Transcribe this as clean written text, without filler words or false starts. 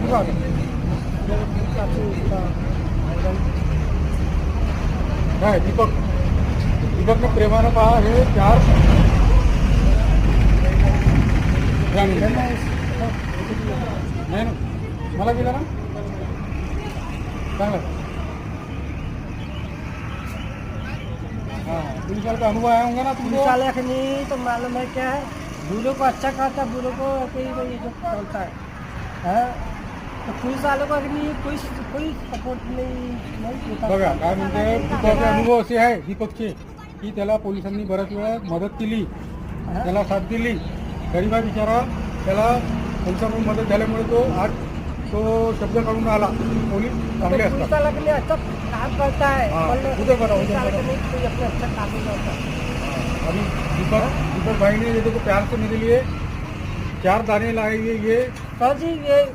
दिखा दो काय दीपक दीपकने प्रेमानं पहा हे 4 नाही ना मला दिलं ना चांगलं हाँ पुलिस वाले का अनुभव आया होंगे ना तुमको। पुलिस वाले नहीं तो मालूम है क्या है, बूढ़ों को अच्छा खाता है, बूढ़ों को कोई कोई जो चलता है तो पुलिस वालों को नहीं कोई सपोर्ट नहीं देता। बघा काय म्हणते दीपकचे अनुभव असे आहे दीपकचे की त्याला पोलिसांनी बऱ्याच वेळा मदत केली, त्याला साथ दिली, गरीबा बिचारा त्याला पोलिसांकडून मदत झाल्यामुळे तो आज तो शब्द काढून आला। पोलीस चांगले पुलिस असतात। वाला के लिए अच्छा काम करता है, हाँ, मतलब उधर करो, पुलिस उधर वाले करो। के नहीं कोई अपना अच्छा काम नहीं करता। अभी दीपक भाई ने ये देखो प्यार से मेरे लिए 4 दाने लाए ये सर जी ये